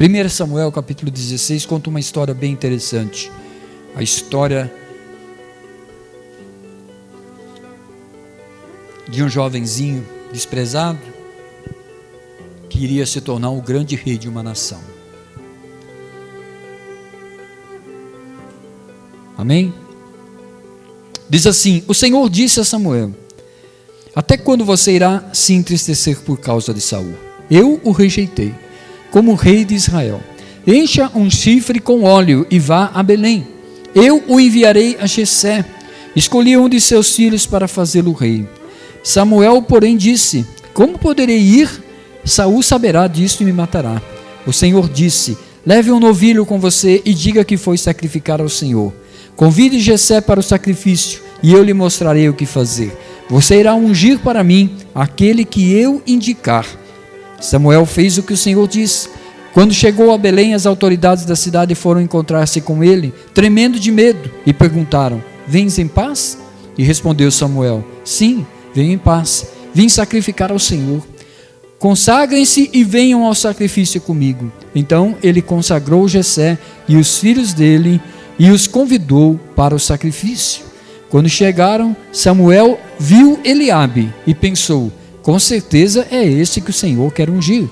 1 Samuel capítulo 16 conta uma história bem interessante. A história de um jovenzinho desprezado que iria se tornar o grande rei de uma nação. Amém? Diz assim: o Senhor disse a Samuel: até quando você irá se entristecer por causa de Saul? Eu o rejeitei como rei de Israel. Encha um chifre com óleo e vá a Belém. Eu o enviarei a Jessé. Escolhi um de seus filhos para fazê-lo rei. Samuel, porém, disse: como poderei ir? Saul saberá disso e me matará. O Senhor disse: leve um novilho com você e diga que foi sacrificar ao Senhor. Convide Jessé para o sacrifício e eu lhe mostrarei o que fazer. Você irá ungir para mim aquele que eu indicar. Samuel fez o que o Senhor disse. Quando chegou a Belém, as autoridades da cidade foram encontrar-se com ele, tremendo de medo, e perguntaram: vens em paz? E respondeu Samuel: sim, venho em paz. Vim sacrificar ao Senhor. Consagrem-se e venham ao sacrifício comigo. Então ele consagrou Jessé e os filhos dele e os convidou para o sacrifício. Quando chegaram, Samuel viu Eliabe e pensou: com certeza é este que o Senhor quer ungir.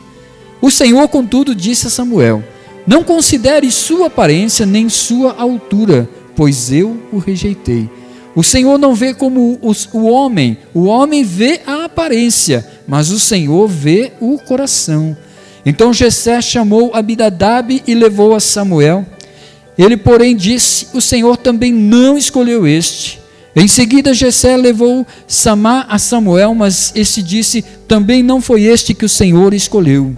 O Senhor, contudo, disse a Samuel: não considere sua aparência nem sua altura, pois eu o rejeitei. O Senhor não vê como o homem vê a aparência, mas o Senhor vê o coração. Então Jessé chamou Abinadab e levou a Samuel. Ele, porém, disse: o Senhor também não escolheu este. Em seguida Jessé levou Samá a Samuel, mas este disse: também não foi este que o Senhor escolheu.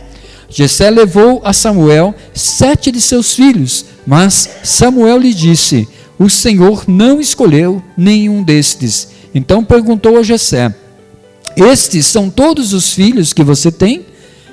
Jessé levou a Samuel 7 de seus filhos, mas Samuel lhe disse: o Senhor não escolheu nenhum destes. Então perguntou a Jessé: estes são todos os filhos que você tem?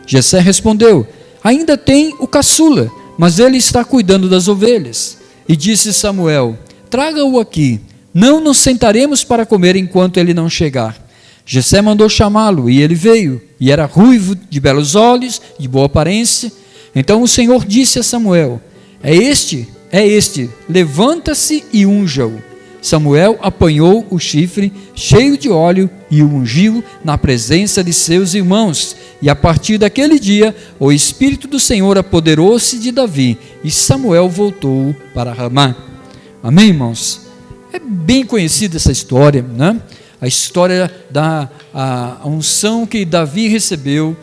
Jessé respondeu: ainda tem o caçula, mas ele está cuidando das ovelhas. E disse Samuel: traga-o aqui, não nos sentaremos para comer enquanto ele não chegar. Jessé mandou chamá-lo, e ele veio, e era ruivo, de belos olhos, de boa aparência. Então o Senhor disse a Samuel: é este, levanta-se e unja-o. Samuel apanhou o chifre cheio de óleo e o ungiu na presença de seus irmãos. E a partir daquele dia, o Espírito do Senhor apoderou-se de Davi, e Samuel voltou para Ramá. Amém, irmãos? É bem conhecida essa história, né? A história da unção que Davi recebeu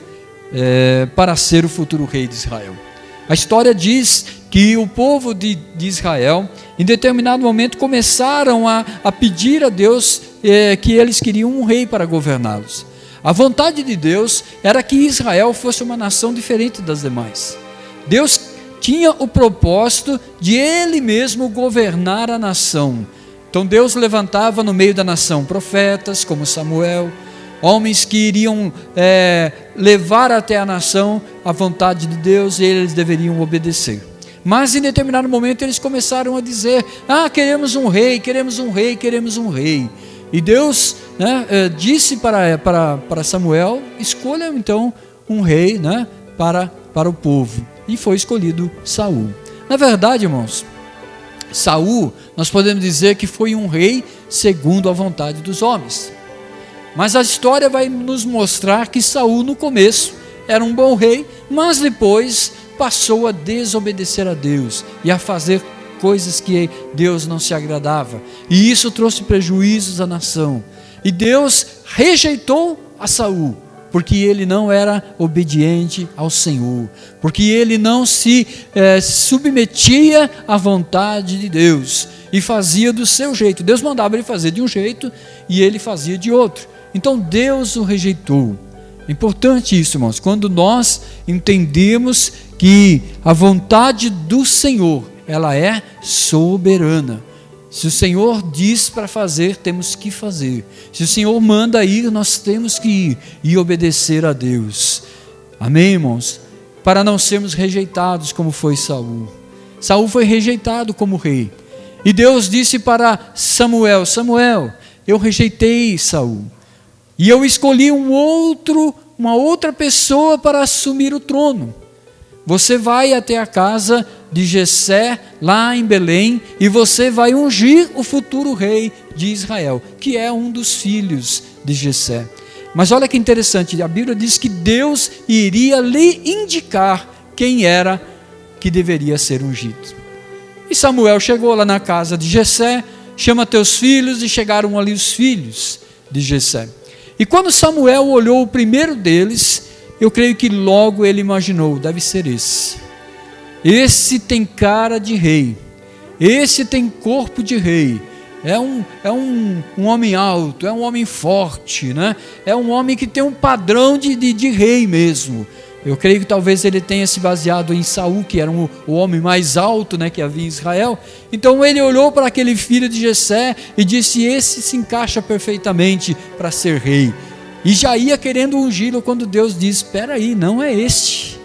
para ser o futuro rei de Israel. A história diz que o povo de Israel, em determinado momento, começaram a pedir a Deus que eles queriam um rei para governá-los. A vontade de Deus era que Israel fosse uma nação diferente das demais. Deus tinha o propósito de Ele mesmo governar a nação. Então Deus levantava no meio da nação profetas como Samuel, homens que iriam levar até a nação a vontade de Deus, e eles deveriam obedecer. Mas em determinado momento eles começaram a dizer: queremos um rei, queremos um rei, queremos um rei. E Deus disse para Samuel: escolha então um rei para o povo. E foi escolhido Saul. Na verdade, irmãos, Saul, nós podemos dizer que foi um rei segundo a vontade dos homens. Mas a história vai nos mostrar que Saul no começo era um bom rei, mas depois passou a desobedecer a Deus e a fazer coisas que Deus não se agradava. E isso trouxe prejuízos à nação. E Deus rejeitou a Saul, porque ele não era obediente ao Senhor, porque ele não se submetia à vontade de Deus e fazia do seu jeito. Deus mandava ele fazer de um jeito e ele fazia de outro. Então Deus o rejeitou. É importante isso, irmãos, quando nós entendemos que a vontade do Senhor, ela é soberana. Se o Senhor diz para fazer, temos que fazer. Se o Senhor manda ir, nós temos que ir e obedecer a Deus. Amém, irmãos? Para não sermos rejeitados como foi Saul. Saul foi rejeitado como rei. E Deus disse para Samuel: Samuel, eu rejeitei Saul. E eu escolhi uma outra pessoa para assumir o trono. você vai até a casa de Jessé, lá em Belém, e você vai ungir o futuro rei de Israel, que é um dos filhos de Jessé. Mas olha que interessante, a Bíblia diz que Deus iria lhe indicar quem era que deveria ser ungido. E Samuel chegou lá na casa de Jessé, chama teus filhos, e chegaram ali os filhos de Jessé. E quando Samuel olhou o primeiro deles, eu creio que logo ele imaginou, deve ser esse. Esse tem cara de rei, esse tem corpo de rei, é um homem alto, é um homem forte, né? É um homem que tem um padrão de rei mesmo. Eu creio que talvez ele tenha se baseado em Saul, que era o homem mais alto, né, que havia em Israel. Então ele olhou para aquele filho de Jessé e disse, esse se encaixa perfeitamente para ser rei. E já ia querendo ungí-lo quando Deus disse, espera aí, não é este.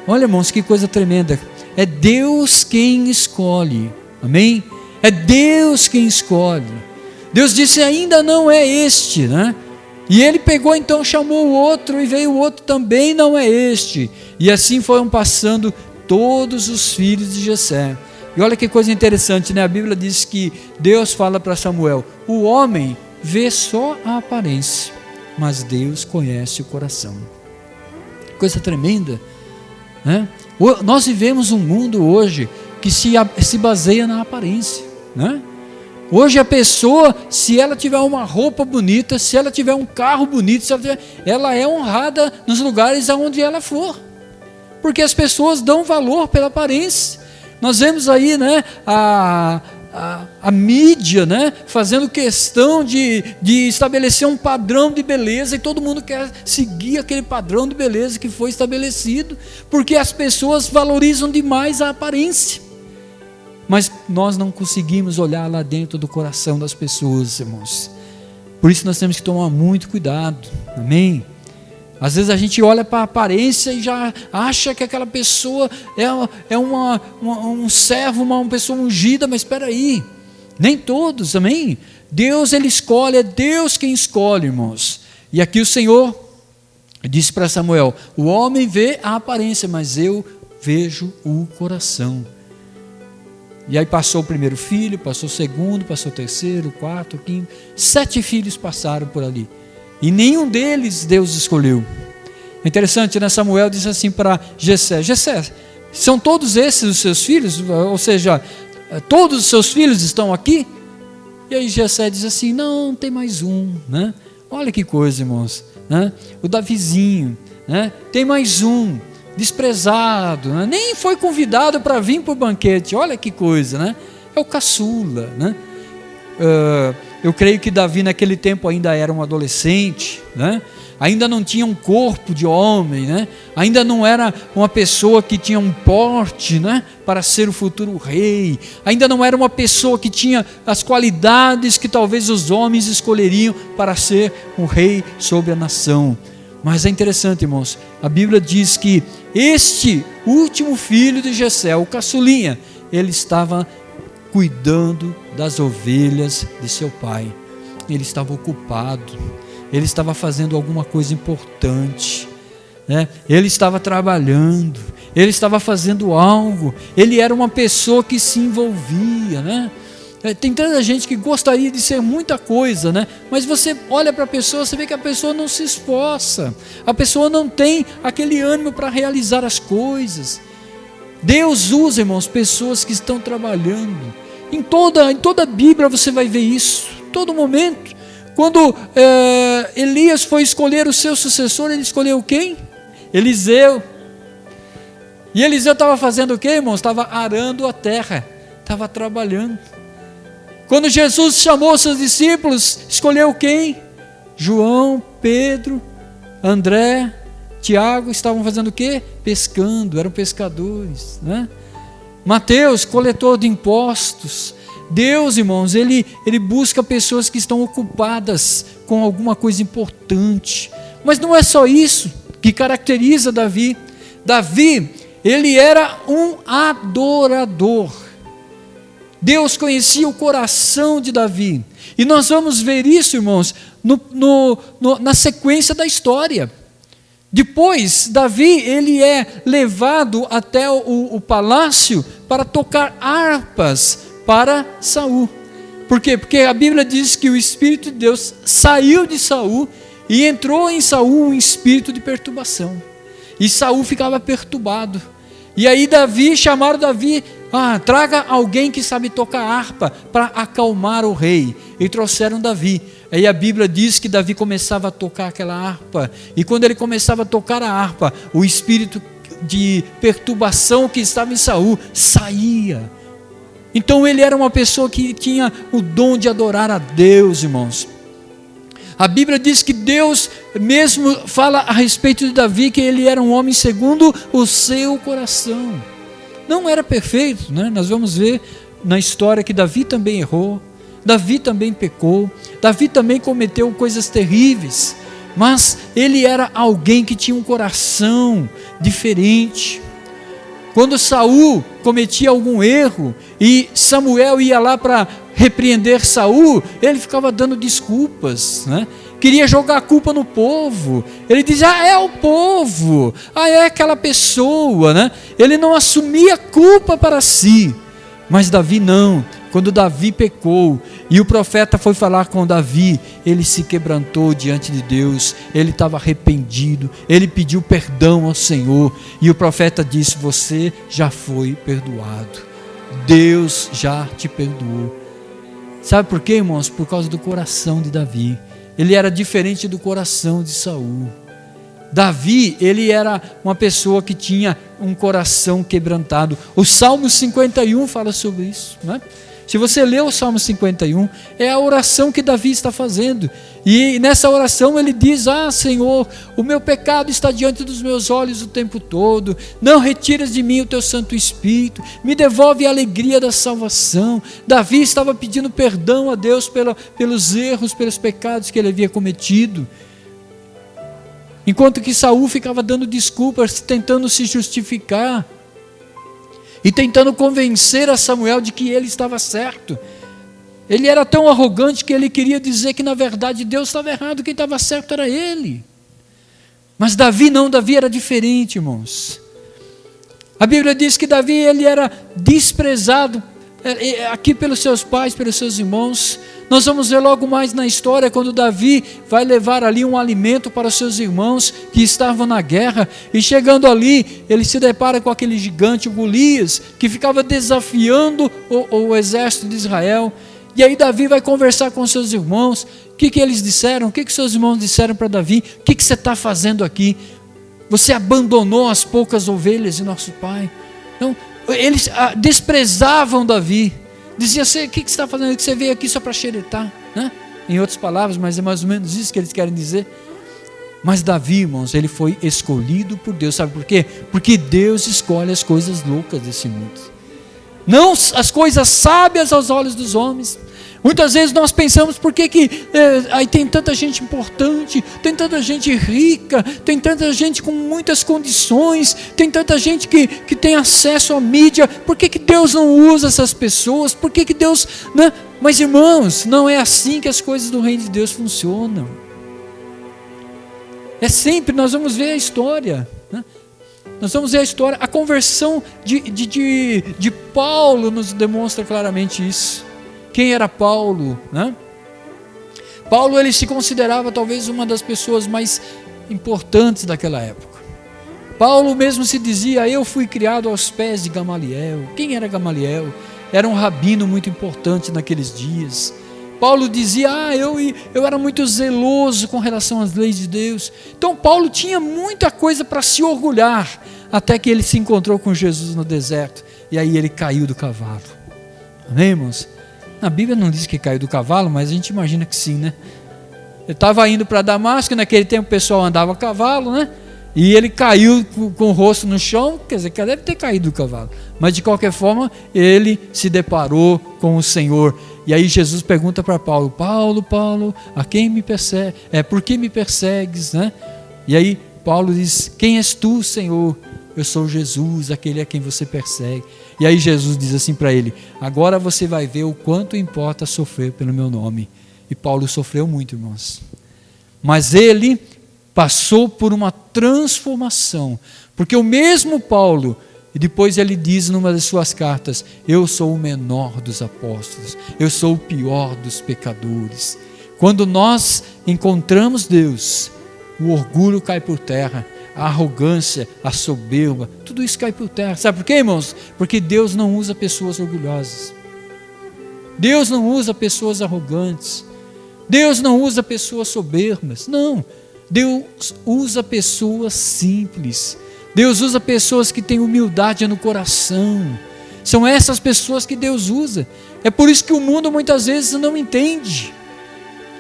Olha, irmãos, que coisa tremenda. É Deus quem escolhe, amém? É Deus quem escolhe. Deus disse, ainda não é este, né? E ele pegou então, chamou o outro, e veio o outro também, não é este. E assim foram passando todos os filhos de Jessé. E olha que coisa interessante, né? A Bíblia diz que Deus fala para Samuel, o homem vê só a aparência, mas Deus conhece o coração. Coisa tremenda, né? Nós vivemos um mundo hoje que se baseia na aparência, né? Hoje a pessoa, se ela tiver uma roupa bonita, se ela tiver um carro bonito, ela é honrada nos lugares aonde ela for, porque as pessoas dão valor pela aparência. Nós vemos aí, né, a mídia, né, fazendo questão de estabelecer um padrão de beleza, e todo mundo quer seguir aquele padrão de beleza que foi estabelecido, porque as pessoas valorizam demais a aparência. Mas nós não conseguimos olhar lá dentro do coração das pessoas, irmãos. Por isso nós temos que tomar muito cuidado, amém? Às vezes a gente olha para a aparência e já acha que aquela pessoa é um servo, uma pessoa ungida, mas espera aí, nem todos, amém? Deus, Ele escolhe, é Deus quem escolhe, irmãos. E aqui o Senhor disse para Samuel, o homem vê a aparência, mas eu vejo o coração. E aí passou o primeiro filho, passou o segundo, passou o terceiro, o quarto, o quinto, 7 filhos passaram por ali, e nenhum deles Deus escolheu. É interessante, né? Samuel disse assim para Jessé, Jessé, são todos esses os seus filhos? Ou seja, todos os seus filhos estão aqui? E aí Jessé diz assim, não, tem mais um, né? Olha que coisa, irmãos, né? O Davizinho, né? Tem mais um, desprezado, né? Nem foi convidado para vir para o banquete, olha que coisa, né? É o caçula, né? Eu creio que Davi naquele tempo ainda era um adolescente, né? Ainda não tinha um corpo de homem, né? Ainda não era uma pessoa que tinha um porte, né, para ser o futuro rei, ainda não era uma pessoa que tinha as qualidades que talvez os homens escolheriam para ser um rei sobre a nação. Mas é interessante, irmãos, a Bíblia diz que este último filho de Jessé, o caçulinha, ele estava cuidando das ovelhas de seu pai, ele estava ocupado, ele estava fazendo alguma coisa importante, né? Ele estava trabalhando, ele estava fazendo algo, ele era uma pessoa que se envolvia, né? Tem tanta gente que gostaria de ser muita coisa, né? Mas você olha para a pessoa, você vê que a pessoa não se esforça, a pessoa não tem aquele ânimo para realizar as coisas. Deus usa, irmãos, pessoas que estão trabalhando. Em toda a Bíblia você vai ver isso, todo momento. Quando Elias foi escolher o seu sucessor, ele escolheu quem? Eliseu. E Eliseu estava fazendo o quê, irmãos? Estava arando a terra, estava trabalhando. Quando Jesus chamou seus discípulos, escolheu quem? João, Pedro, André, Tiago, estavam fazendo o quê? Pescando, eram pescadores, né? Mateus, coletor de impostos. Deus, irmãos, ele busca pessoas que estão ocupadas com alguma coisa importante. Mas não é só isso que caracteriza Davi. Davi, ele era um adorador. Deus conhecia o coração de Davi. E nós vamos ver isso, irmãos, na sequência da história. Depois, Davi, ele é levado até o palácio para tocar harpas para Saul. Por quê? Porque a Bíblia diz que o Espírito de Deus saiu de Saul e entrou em Saul um espírito de perturbação. E Saul ficava perturbado. E aí chamaram Davi, traga alguém que sabe tocar harpa para acalmar o rei. E trouxeram Davi. Aí a Bíblia diz que Davi começava a tocar aquela harpa. E quando ele começava a tocar a harpa, o espírito de perturbação que estava em Saul saía. Então ele era uma pessoa que tinha o dom de adorar a Deus, irmãos. A Bíblia diz que Deus mesmo fala a respeito de Davi, que ele era um homem segundo o seu coração. Não era perfeito, né? Nós vamos ver na história que Davi também errou, Davi também pecou, Davi também cometeu coisas terríveis, mas ele era alguém que tinha um coração diferente. Quando Saul cometia algum erro e Samuel ia lá para repreender Saul, ele ficava dando desculpas, né? Queria jogar a culpa no povo. Ele dizia, é o povo, é aquela pessoa, né? Ele não assumia culpa para si. Mas Davi não. Quando Davi pecou e o profeta foi falar com Davi, ele se quebrantou diante de Deus, ele estava arrependido, ele pediu perdão ao Senhor, e o profeta disse, você já foi perdoado, Deus já te perdoou. Sabe por quê, irmãos? Por causa do coração de Davi. Ele era diferente do coração de Saul. Davi, ele era uma pessoa que tinha um coração quebrantado. O Salmo 51 fala sobre isso, né? Se você ler o Salmo 51, é a oração que Davi está fazendo. E nessa oração ele diz, Senhor, o meu pecado está diante dos meus olhos o tempo todo. Não retiras de mim o teu Santo Espírito. Me devolve a alegria da salvação. Davi estava pedindo perdão a Deus pelos erros, pelos pecados que ele havia cometido. Enquanto que Saul ficava dando desculpas, tentando se justificar. E tentando convencer a Samuel de que ele estava certo. Ele era tão arrogante que ele queria dizer que na verdade Deus estava errado, quem estava certo era ele. Mas Davi não, Davi era diferente, irmãos. A Bíblia diz que Davi, ele era desprezado aqui pelos seus pais, pelos seus irmãos. Nós vamos ver logo mais na história, quando Davi vai levar ali um alimento para os seus irmãos que estavam na guerra, e chegando ali, ele se depara com aquele gigante, o Golias, que ficava desafiando o exército de Israel. E aí Davi vai conversar com seus irmãos. O que eles disseram? O que seus irmãos disseram para Davi? O que você está fazendo aqui? Você abandonou as poucas ovelhas de nosso pai. Então, eles desprezavam Davi. Diziam, o que você está fazendo? Que você veio aqui só para xeretar, né? Em outras palavras, mas é mais ou menos isso que eles querem dizer. Mas Davi, irmãos, ele foi escolhido por Deus. Sabe por quê? Porque Deus escolhe as coisas loucas desse mundo, não as coisas sábias aos olhos dos homens. Muitas vezes nós pensamos, por que aí tem tanta gente importante, tem tanta gente rica, tem tanta gente com muitas condições, tem tanta gente que tem acesso à mídia, por que Deus não usa essas pessoas? Por que Deus... Né? Mas irmãos, não é assim que as coisas do reino de Deus funcionam. É sempre, nós vamos ver a história, né? Nós vamos ver a história, a conversão de Paulo nos demonstra claramente isso. Quem era Paulo, né? Paulo, ele se considerava talvez uma das pessoas mais importantes daquela época. Paulo mesmo se dizia, eu fui criado aos pés de Gamaliel. Quem era Gamaliel? Era um rabino muito importante naqueles dias. Paulo dizia, eu era muito zeloso com relação às leis de Deus. Então Paulo tinha muita coisa para se orgulhar, até que ele se encontrou com Jesus no deserto, e aí ele caiu do cavalo. Amém, irmãos? A Bíblia não diz que caiu do cavalo, mas a gente imagina que sim, né? Ele estava indo para Damasco, naquele tempo o pessoal andava a cavalo, né? E ele caiu com o rosto no chão, quer dizer, que deve ter caído do cavalo. Mas de qualquer forma, ele se deparou com o Senhor. E aí Jesus pergunta para Paulo, Paulo, a quem me persegue? Por que me persegues, né? E aí Paulo diz, quem és tu, Senhor? Eu sou Jesus, aquele a quem você persegue. E aí Jesus diz assim para ele, agora você vai ver o quanto importa sofrer pelo meu nome. E Paulo sofreu muito, irmãos. Mas ele passou por uma transformação, porque o mesmo Paulo, e depois ele diz numa das suas cartas, eu sou o menor dos apóstolos, eu sou o pior dos pecadores. Quando nós encontramos Deus, o orgulho cai por terra, a arrogância, a soberba, tudo isso cai por terra. Sabe por quê, irmãos? Porque Deus não usa pessoas orgulhosas, Deus não usa pessoas arrogantes, Deus não usa pessoas soberbas, não. Deus usa pessoas simples, Deus usa pessoas que têm humildade no coração. São essas pessoas que Deus usa. É por isso que o mundo muitas vezes não entende.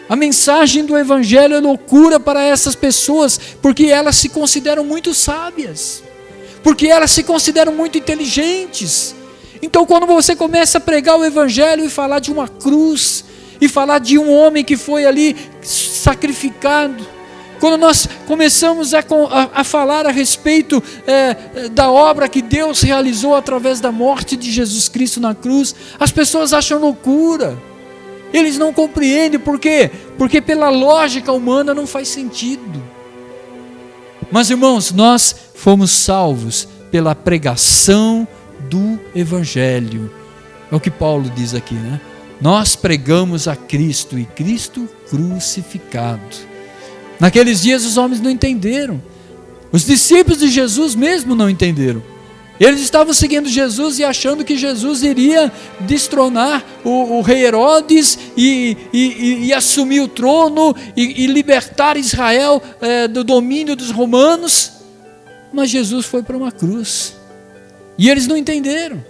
A mensagem do Evangelho é loucura para essas pessoas, porque elas se consideram muito sábias, porque elas se consideram muito inteligentes. Então, quando você começa a pregar o Evangelho e falar de uma cruz, e falar de um homem que foi ali sacrificado, quando nós começamos a falar a respeito da obra que Deus realizou através da morte de Jesus Cristo na cruz, as pessoas acham loucura, eles não compreendem. Por quê? Porque pela lógica humana não faz sentido. Mas, irmãos, nós fomos salvos pela pregação do Evangelho. É o que Paulo diz aqui, né? Nós pregamos a Cristo e Cristo crucificado. Naqueles dias os homens não entenderam. Os discípulos de Jesus mesmo não entenderam. Eles estavam seguindo Jesus e achando que Jesus iria destronar o rei Herodes e assumir o trono e libertar Israel do domínio dos romanos. Mas Jesus foi para uma cruz. E eles não entenderam.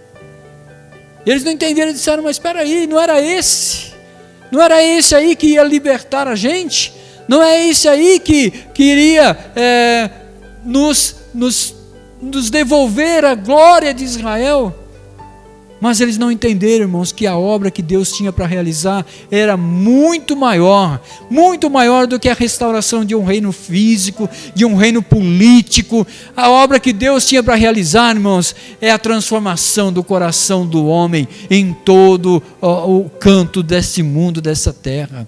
Eles não entenderam e disseram, mas espera aí, não era esse aí que ia libertar a gente? Não é esse aí que iria nos devolver a glória de Israel? Mas eles não entenderam, irmãos, que a obra que Deus tinha para realizar era muito maior do que a restauração de um reino físico, de um reino político. A obra que Deus tinha para realizar, irmãos, é a transformação do coração do homem em todo o canto deste mundo, dessa terra.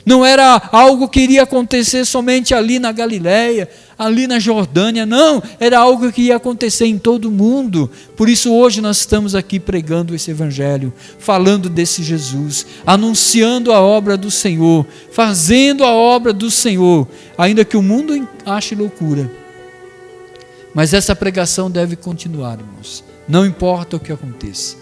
Não era algo que iria acontecer somente ali na Galileia, ali na Jordânia, não, era algo que ia acontecer em todo o mundo. Por isso hoje nós estamos aqui pregando esse Evangelho, falando desse Jesus, anunciando a obra do Senhor, fazendo a obra do Senhor, ainda que o mundo ache loucura. Mas essa pregação deve continuar, irmãos, não importa o que aconteça.